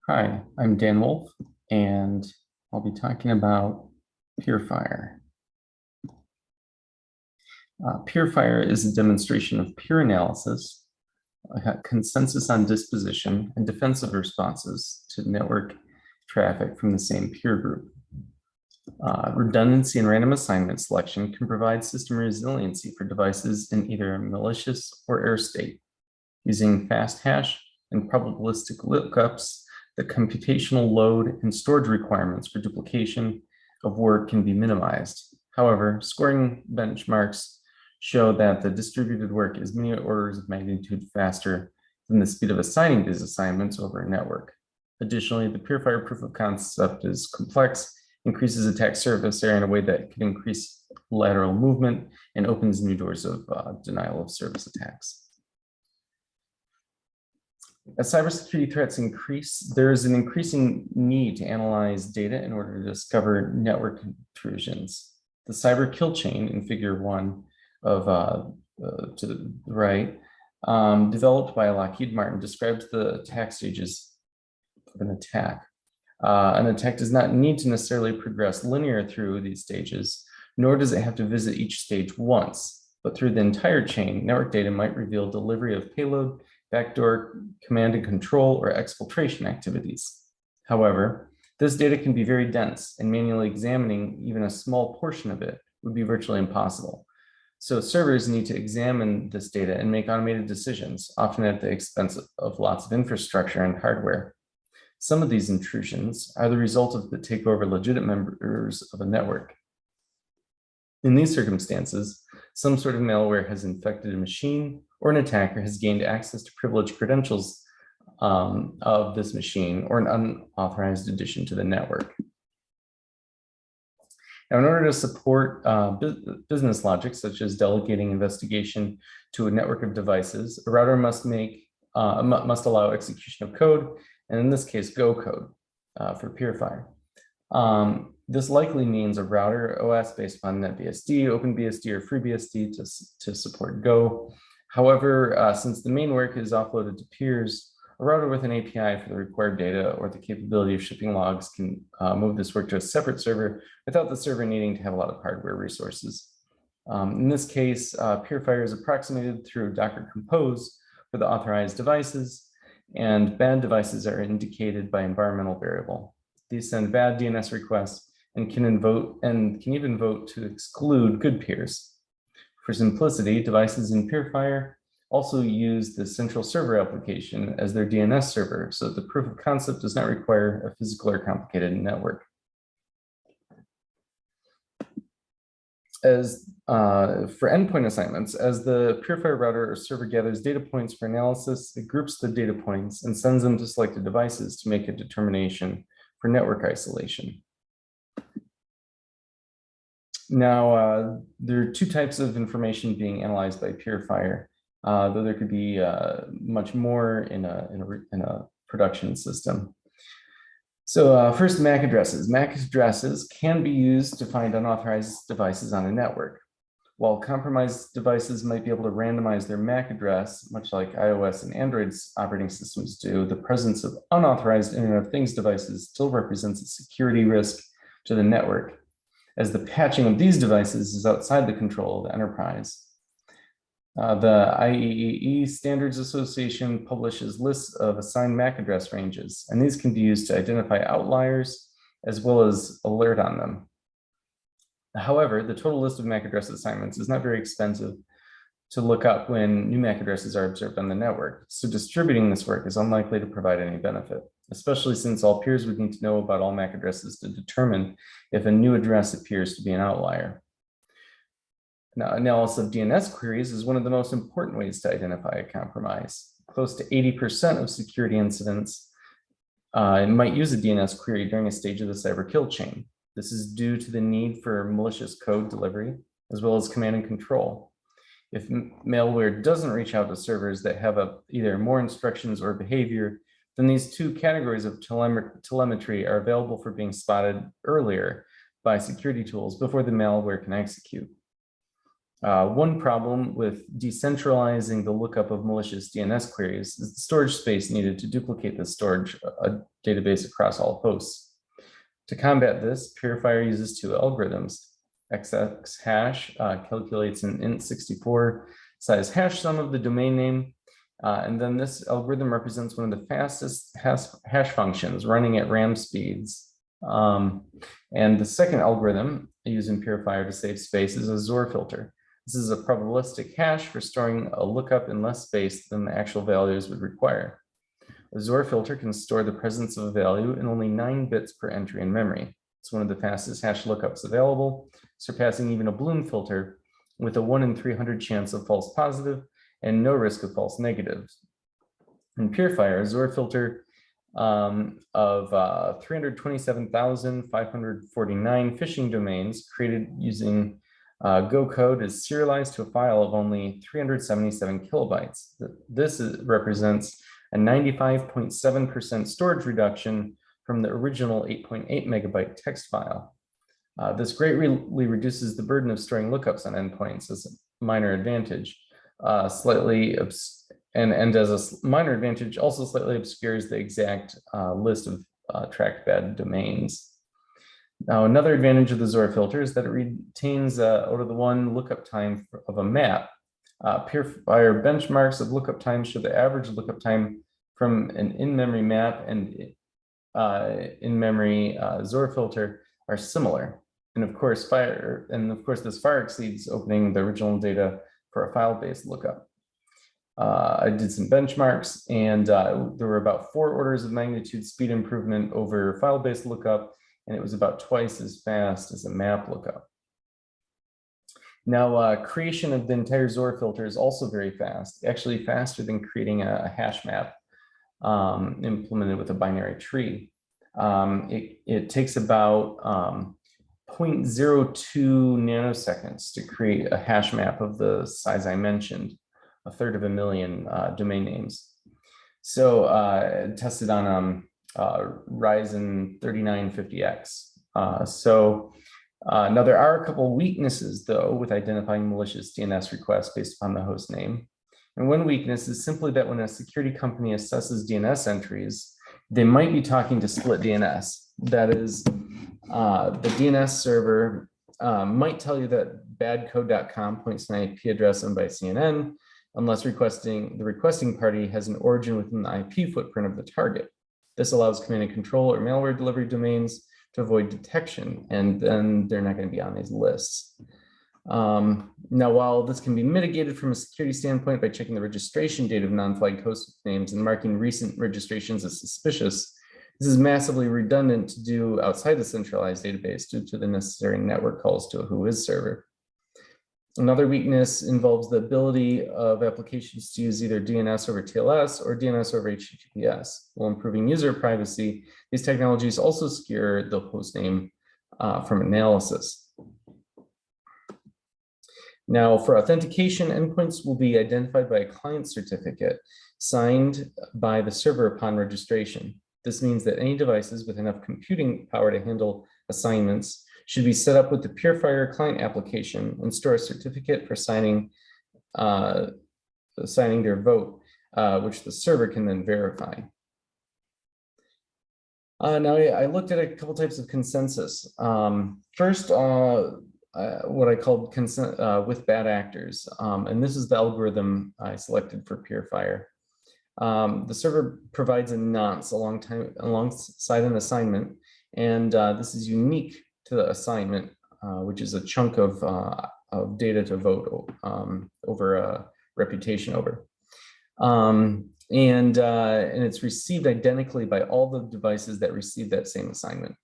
Hi, I'm Dan Wolf, and I'll be talking about PeerFire. PeerFire is a demonstration of peer analysis, consensus on disposition, and defensive responses to network traffic from the same peer group. Redundancy and random assignment selection can provide system resiliency for devices in either a malicious or error state. Using fast hash and probabilistic lookups, the computational load and storage requirements for duplication of work can be minimized. However, scoring benchmarks show that the distributed work is many orders of magnitude faster than the speed of assigning these assignments over a network. Additionally, the PeerFire proof of concept is complex, increases attack surface area in a way that can increase lateral movement and opens new doors of denial of service attacks. As cybersecurity threats increase, there is an increasing need to analyze data in order to discover network intrusions. The cyber kill chain in figure 1 of to the right, developed by Lockheed Martin, describes the attack stages of an attack. An attack does not need to necessarily progress linear through these stages, nor does it have to visit each stage once, but through the entire chain, network data might reveal delivery of payload, backdoor command and control, or exfiltration activities. However, this data can be very dense, and manually examining even a small portion of it would be virtually impossible. So servers need to examine this data and make automated decisions, often at the expense of lots of infrastructure and hardware. Some of these intrusions are the result of the takeover of legitimate members of a network. In these circumstances, some sort of malware has infected a machine, or an attacker has gained access to privileged credentials of this machine, or an unauthorized addition to the network. Now, in order to support business logic, such as delegating investigation to a network of devices, a router must allow execution of code, and in this case, Go code for PeerFire. This likely means a router OS based on NetBSD, OpenBSD, or FreeBSD to support Go. However, since the main work is offloaded to peers, a router with an API for the required data or the capability of shipping logs can move this work to a separate server without the server needing to have a lot of hardware resources. In this case, PeerFire is approximated through Docker Compose for the authorized devices, and bad devices are indicated by environmental variable. These send bad DNS requests and can even vote to exclude good peers. For simplicity, devices in PeerFire also use the central server application as their DNS server, so that the proof of concept does not require a physical or complicated network. As for endpoint assignments, as the PeerFire router or server gathers data points for analysis, it groups the data points and sends them to selected devices to make a determination for network isolation. Now, there are two types of information being analyzed by PeerFire, though there could be much more in a production system. So first, MAC addresses. MAC addresses can be used to find unauthorized devices on a network. While compromised devices might be able to randomize their MAC address, much like iOS and Android operating systems do, the presence of unauthorized Internet of Things devices still represents a security risk to the network, as the patching of these devices is outside the control of the enterprise. The IEEE Standards Association publishes lists of assigned MAC address ranges, and these can be used to identify outliers as well as alert on them. However, the total list of MAC address assignments is not very expensive to look up when new MAC addresses are observed on the network, so distributing this work is unlikely to provide any benefit, especially since all peers would need to know about all MAC addresses to determine if a new address appears to be an outlier. Now, analysis of DNS queries is one of the most important ways to identify a compromise. Close to 80% of security incidents might use a DNS query during a stage of the cyber kill chain. This is due to the need for malicious code delivery, as well as command and control. If malware doesn't reach out to servers that have either more instructions or behavior, then these two categories of telemetry are available for being spotted earlier by security tools before the malware can execute. One problem with decentralizing the lookup of malicious DNS queries is the storage space needed to duplicate the storage database across all hosts. To combat this, PeerFire uses two algorithms. XX hash calculates an int64 size hash sum of the domain name, and then this algorithm represents one of the fastest hash functions running at RAM speeds. And the second algorithm used in PeerFire to save space is a XOR filter. This is a probabilistic hash for storing a lookup in less space than the actual values would require. A XOR filter can store the presence of a value in only 9 bits per entry in memory. It's one of the fastest hash lookups available, surpassing even a Bloom filter with a 1 in 300 chance of false positive and no risk of false negatives. In PeerFire, a XOR filter of 327,549 phishing domains created using Go code is serialized to a file of only 377 kilobytes. This represents a 95.7% storage reduction from the original 8.8 megabyte text file. This greatly reduces the burden of storing lookups on endpoints as a minor advantage. As a minor advantage, also slightly obscures the exact list of tracked bad domains. Now, another advantage of the XOR filter is that it retains out of the one lookup time of a map. PeerFire benchmarks of lookup time show the average lookup time from an in-memory map and in-memory XOR filter are similar. And of course, this far exceeds opening the original data for a file-based lookup. I did some benchmarks, and there were about 4 orders of magnitude speed improvement over file-based lookup, and it was about twice as fast as a map lookup. Now, creation of the entire XOR filter is also very fast, actually faster than creating a hash map implemented with a binary tree. It takes about 0.02 nanoseconds to create a hash map of the size I mentioned, 1/3 of 1,000,000 domain names. So tested on Ryzen 3950X. Now there are a couple weaknesses though with identifying malicious DNS requests based upon the host name. And one weakness is simply that when a security company assesses DNS entries, they might be talking to split DNS. That is, the DNS server might tell you that badcode.com points to an IP address owned by CNN, unless the requesting party has an origin within the IP footprint of the target. This allows command and control or malware delivery domains to avoid detection, and then they're not going to be on these lists. Now, while this can be mitigated from a security standpoint by checking the registration date of non-flagged host names and marking recent registrations as suspicious, this is massively redundant to do outside the centralized database due to the necessary network calls to a whois server. Another weakness involves the ability of applications to use either DNS over TLS or DNS over HTTPS. While improving user privacy, these technologies also obscure the hostname from analysis. Now, for authentication, endpoints will be identified by a client certificate signed by the server upon registration. This means that any devices with enough computing power to handle assignments should be set up with the PeerFire client application and store a certificate for signing their vote, which the server can then verify. Now, I looked at a couple types of consensus. First, what I called with bad actors, and this is the algorithm I selected for PeerFire. The server provides a nonce alongside an assignment, and this is unique to the assignment, which is a chunk of data to vote over a reputation over. And it's received identically by all the devices that receive that same assignment.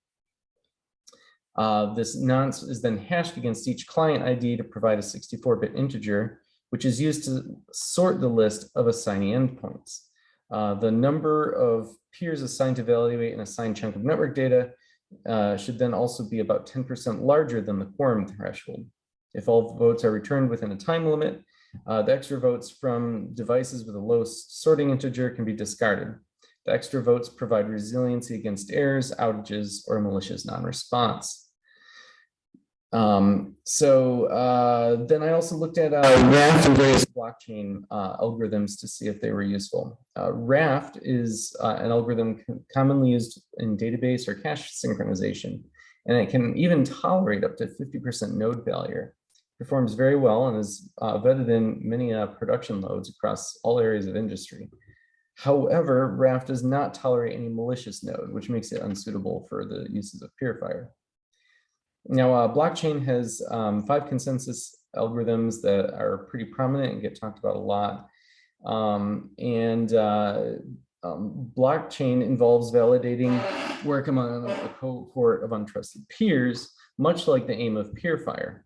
This nonce is then hashed against each client ID to provide a 64-bit integer, which is used to sort the list of assignee endpoints. The number of peers assigned to evaluate an assigned chunk of network data should then also be about 10% larger than the quorum threshold. If all votes are returned within a time limit, the extra votes from devices with a low sorting integer can be discarded. The extra votes provide resiliency against errors, outages, or malicious non-response. Then I also looked at Raft and various blockchain algorithms to see if they were useful. Raft is an algorithm commonly used in database or cache synchronization, and it can even tolerate up to 50% node failure. Performs very well and is vetted in many production loads across all areas of industry. However, Raft does not tolerate any malicious node, which makes it unsuitable for the uses of PeerFire. Now, blockchain has 5 consensus algorithms that are pretty prominent and get talked about a lot. Blockchain involves validating work among a cohort of untrusted peers, much like the aim of PeerFire.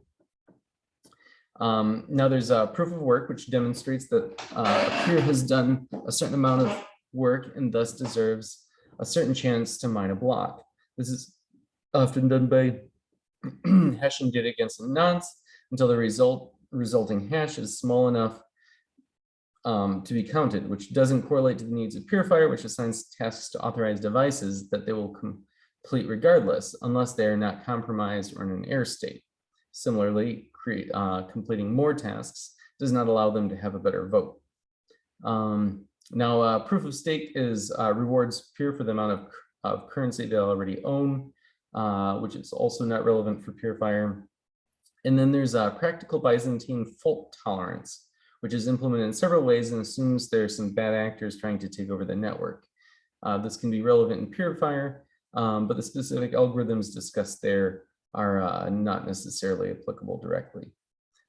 Now there's a proof of work, which demonstrates that a peer has done a certain amount of work and thus deserves a certain chance to mine a block. This is often done by hashing data against some nonce until the resulting hash is small enough to be counted, which doesn't correlate to the needs of PeerFire, which assigns tasks to authorized devices that they will complete regardless, unless they are not compromised or in an error state. Similarly, completing more tasks does not allow them to have a better vote. Now, proof of stake rewards peer for the amount of currency they already own, which is also not relevant for PeerFire. And then there's a practical Byzantine fault tolerance, which is implemented in several ways and assumes there's some bad actors trying to take over the network. This can be relevant in PeerFire, but the specific algorithms discussed there are not necessarily applicable directly.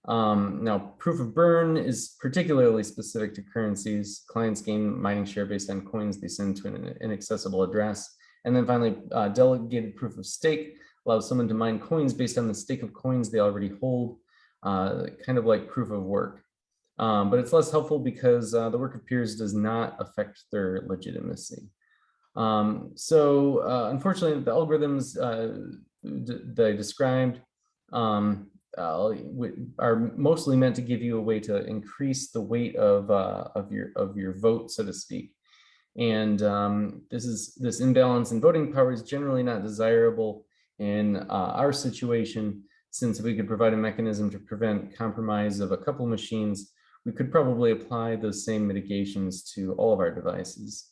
Now, proof of burn is particularly specific to currencies. Clients gain mining share based on coins they send to an inaccessible address. And then finally, delegated proof of stake allows someone to mine coins based on the stake of coins they already hold, kind of like proof of work. But it's less helpful because the work of peers does not affect their legitimacy. Unfortunately, the algorithms that I described are mostly meant to give you a way to increase the weight of your vote, so to speak. And this imbalance in voting power is generally not desirable in our situation, since if we could provide a mechanism to prevent compromise of a couple machines, we could probably apply those same mitigations to all of our devices,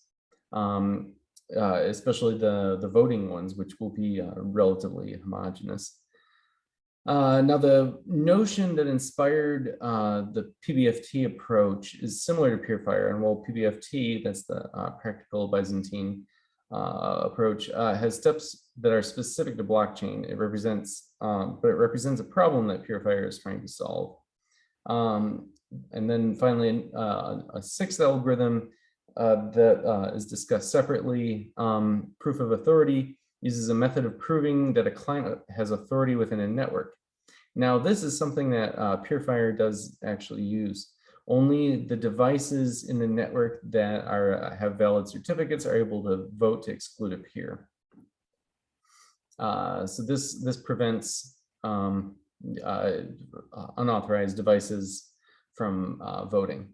especially the voting ones, which will be relatively homogeneous. Now, the notion that inspired the PBFT approach is similar to PeerFire, and while PBFT, that's the practical Byzantine approach, has steps that are specific to blockchain. It represents a problem that PeerFire is trying to solve. And then finally, a 6th algorithm that is discussed separately, proof of authority, uses a method of proving that a client has authority within a network. Now, this is something that PeerFire does actually use. Only the devices in the network that have valid certificates are able to vote to exclude a peer. So this prevents unauthorized devices from voting.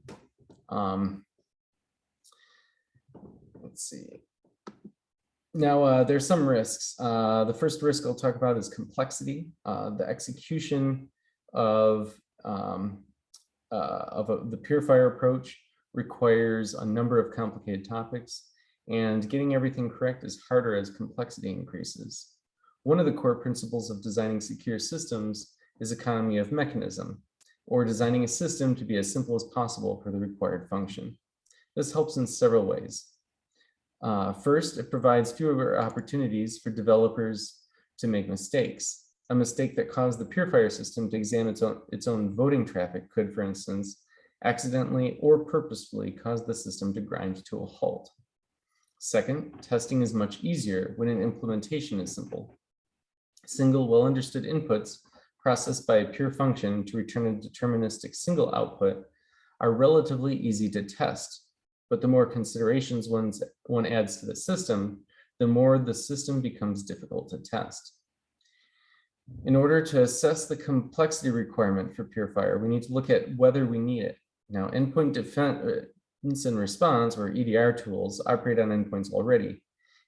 Let's see. Now, there's some risks. The first risk I'll talk about is complexity. The execution of the PeerFire approach requires a number of complicated topics, and getting everything correct is harder as complexity increases. One of the core principles of designing secure systems is economy of mechanism, or designing a system to be as simple as possible for the required function. This helps in several ways. First, it provides fewer opportunities for developers to make mistakes. A mistake that caused the PeerFire system to examine its own voting traffic could, for instance, accidentally or purposefully cause the system to grind to a halt. Second, testing is much easier when an implementation is simple. Single, well-understood inputs processed by a pure function to return a deterministic single output are relatively easy to test. But the more considerations one adds to the system, the more the system becomes difficult to test. In order to assess the complexity requirement for PeerFire, we need to look at whether we need it. Now, endpoint defense and response, or EDR tools, operate on endpoints already,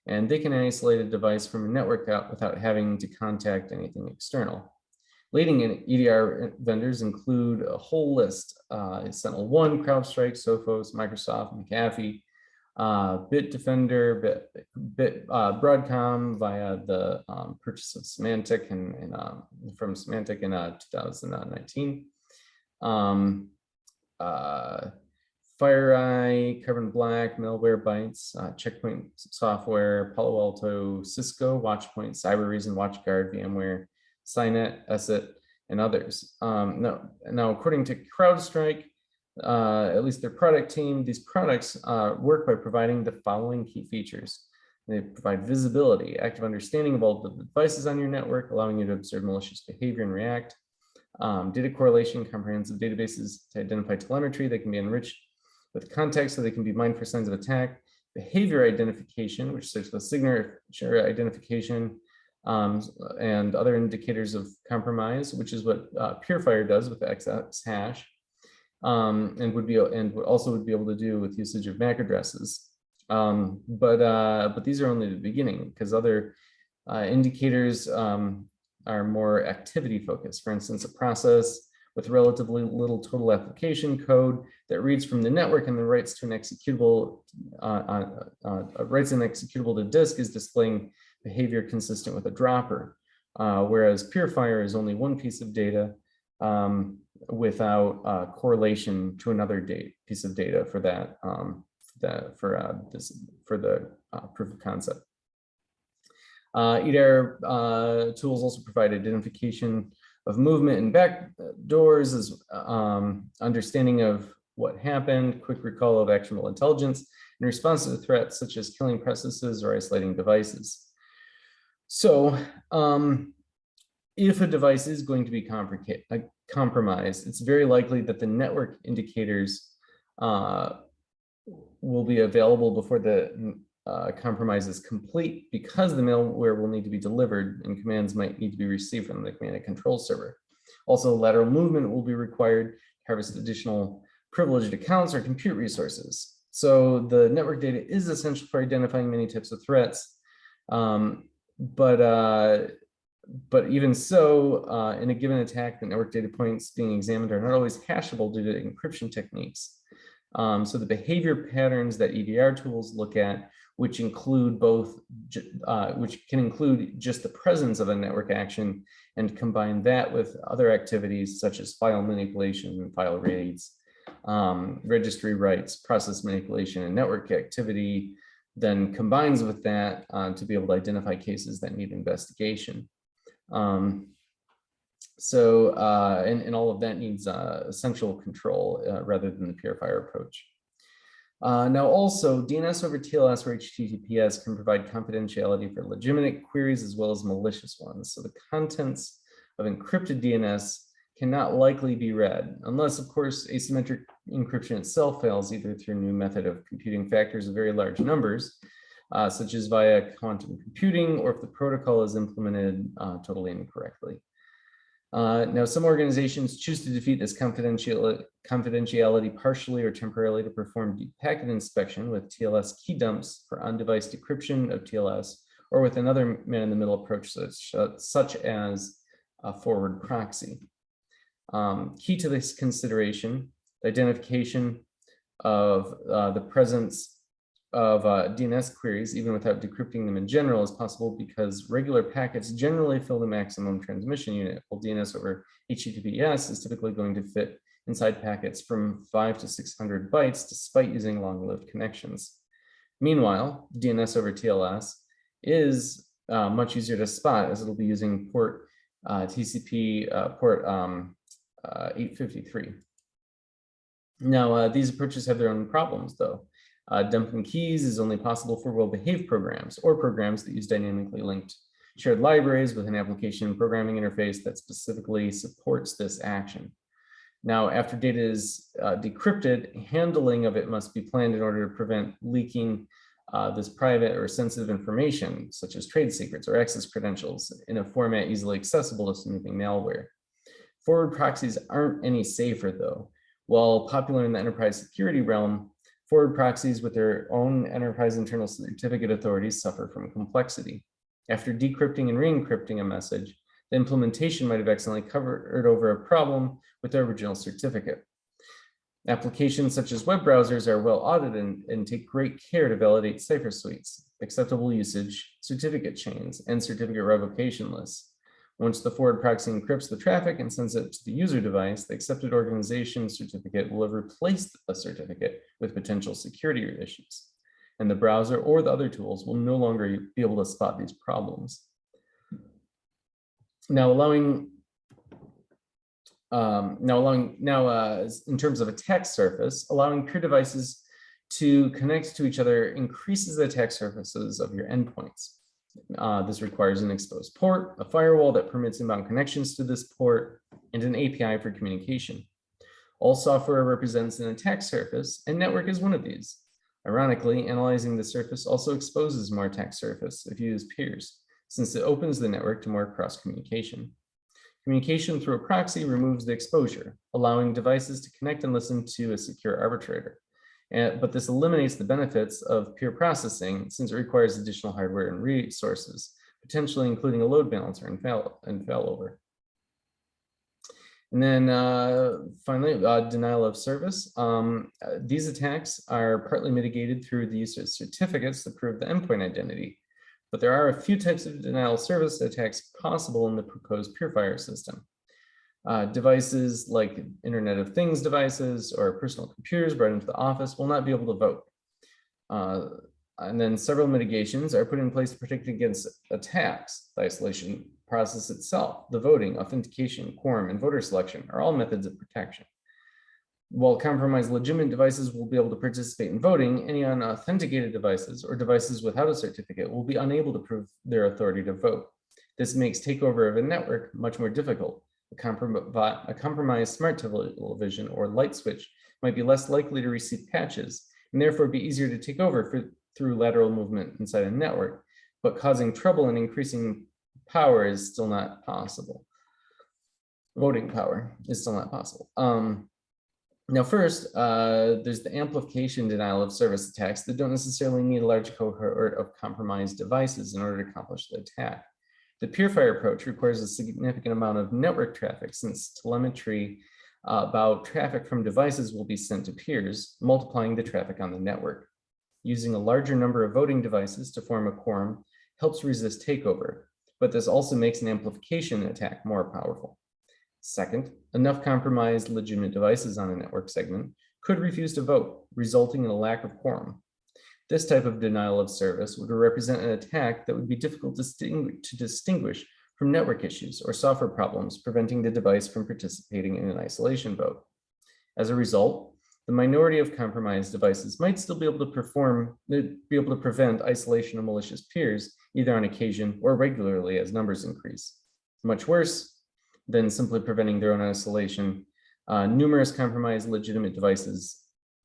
and they can isolate a device from a network without having to contact anything external. Leading EDR vendors include a whole list: Sentinel-1, CrowdStrike, Sophos, Microsoft, McAfee, Bitdefender, Broadcom via the purchase of Symantec from Symantec in 2019. FireEye, Carbon Black, Malwarebytes, Checkpoint Software, Palo Alto, Cisco, Watchpoint, CyberReason, WatchGuard, VMware, Cynet, Esset, and others. Now, according to CrowdStrike, at least their product team, these products work by providing the following key features. They provide visibility, active understanding of all the devices on your network, allowing you to observe malicious behavior and react. Data correlation, comprehensive databases to identify telemetry that can be enriched with context so they can be mined for signs of attack. Behavior identification, which starts with signature identification and other indicators of compromise, which is what PeerFire does with XS hash, and would also be able to do with usage of MAC addresses. But these are only the beginning, because other indicators are more activity focused. For instance, a process with relatively little total application code that reads from the network and then writes to an executable, writes an executable to disk is displaying behavior consistent with a dropper, whereas PeerFire is only one piece of data without correlation to another piece of data for that for the proof of concept. EDR tools also provide identification of movement and backdoors, as understanding of what happened, quick recall of actionable intelligence in response to threats such as killing processes or isolating devices. So if a device is going to be compromised, it's very likely that the network indicators will be available before the compromise is complete, because the malware will need to be delivered and commands might need to be received from the command and control server. Also, lateral movement will be required to harvest additional privileged accounts or compute resources. So the network data is essential for identifying many types of threats. But even so, in a given attack, the network data points being examined are not always hashable due to encryption techniques. So the behavior patterns that EDR tools look at, which include which can include just the presence of a network action, and combine that with other activities such as file manipulation and file reads, registry writes, process manipulation, and network activity, then combines with that to be able to identify cases that need investigation. And all of that needs central control rather than the PeerFire approach. Now also, DNS over TLS or HTTPS can provide confidentiality for legitimate queries as well as malicious ones. So the contents of encrypted DNS cannot likely be read, unless of course asymmetric encryption itself fails, either through a new method of computing factors of very large numbers, such as via quantum computing, or if the protocol is implemented totally incorrectly. Now, some organizations choose to defeat this confidentiality partially or temporarily to perform deep packet inspection with TLS key dumps for on-device decryption of TLS, or with another man-in-the-middle approach such as a forward proxy. Key to this consideration, the identification of the presence of DNS queries, even without decrypting them in general, is possible because regular packets generally fill the maximum transmission unit, while DNS over HTTPS is typically going to fit inside packets from 500 to 600 bytes, despite using long-lived connections. Meanwhile, DNS over TLS is much easier to spot, as it'll be using port TCP port 853. Now, these approaches have their own problems, though. Dumping keys is only possible for well-behaved programs, or programs that use dynamically linked shared libraries with an application programming interface that specifically supports this action. Now, after data is decrypted, handling of it must be planned in order to prevent leaking this private or sensitive information, such as trade secrets or access credentials, in a format easily accessible to snooping malware. Forward proxies aren't any safer, though. While popular in the enterprise security realm, forward proxies with their own enterprise internal certificate authorities suffer from complexity. After decrypting and re-encrypting a message, The implementation might have accidentally covered over a problem with the original certificate. Applications such as web browsers are well audited and take great care to validate cipher suites, acceptable usage, certificate chains, and certificate revocation lists. Once the forward proxy encrypts the traffic and sends it to the user device, the accepted organization certificate will have replaced the certificate with potential security issues, and the browser or the other tools will no longer be able to spot these problems. Now, in terms of attack surface, allowing peer devices to connect to each other increases the attack surfaces of your endpoints. This requires an exposed port, a firewall that permits inbound connections to this port, and an API for communication. All software represents an attack surface, and network is one of these. Ironically, analyzing the surface also exposes more attack surface if you use peers, since it opens the network to more cross-communication. Communication through a proxy removes the exposure, allowing devices to connect and listen to a secure arbitrator. But this eliminates the benefits of peer processing since it requires additional hardware and resources, potentially including a load balancer and failover. And then finally, denial of service. These attacks are partly mitigated through the use of certificates that prove the endpoint identity. But there are a few types of denial of service attacks possible in the proposed PeerFire system. Devices like Internet of Things devices or personal computers brought into the office will not be able to vote. And then several mitigations are put in place to protect against attacks. The isolation process itself, the voting, authentication, quorum, and voter selection are all methods of protection. While compromised legitimate devices will be able to participate in voting, any unauthenticated devices or devices without a certificate will be unable to prove their authority to vote. This makes takeover of a network much more difficult. A compromised smart television or light switch might be less likely to receive patches and therefore be easier to take over through lateral movement inside a network, but causing trouble and increasing power is still not possible. Voting power is still not possible. Now, first, there's the amplification denial of service attacks that don't necessarily need a large cohort of compromised devices in order to accomplish the attack. The PeerFire approach requires a significant amount of network traffic since telemetry about traffic from devices will be sent to peers, multiplying the traffic on the network. Using a larger number of voting devices to form a quorum helps resist takeover, but this also makes an amplification attack more powerful. Second, enough compromised legitimate devices on a network segment could refuse to vote, resulting in a lack of quorum. This type of denial of service would represent an attack that would be difficult to distinguish from network issues or software problems preventing the device from participating in an isolation vote. As a result, the minority of compromised devices might still be able to prevent isolation of malicious peers, either on occasion or regularly as numbers increase. Much worse than simply preventing their own isolation, numerous compromised legitimate devices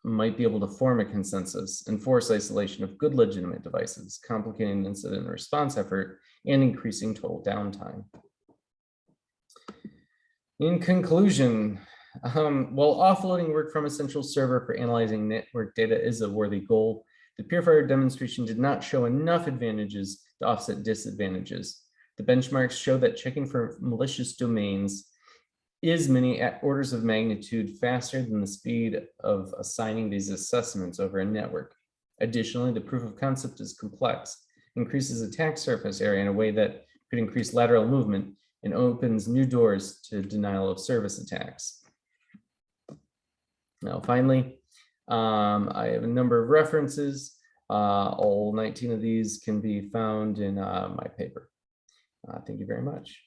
might be able to form a consensus and force isolation of good legitimate devices, complicating the incident response effort and increasing total downtime. In conclusion, while offloading work from a central server for analyzing network data is a worthy goal, the PeerFire demonstration did not show enough advantages to offset disadvantages. The benchmarks show that checking for malicious domains is many orders of magnitude faster than the speed of assigning these assessments over a network. Additionally, the proof of concept is complex, increases attack surface area in a way that could increase lateral movement and opens new doors to denial of service attacks. Now, finally, I have a number of references. All 19 of these can be found in my paper. Thank you very much.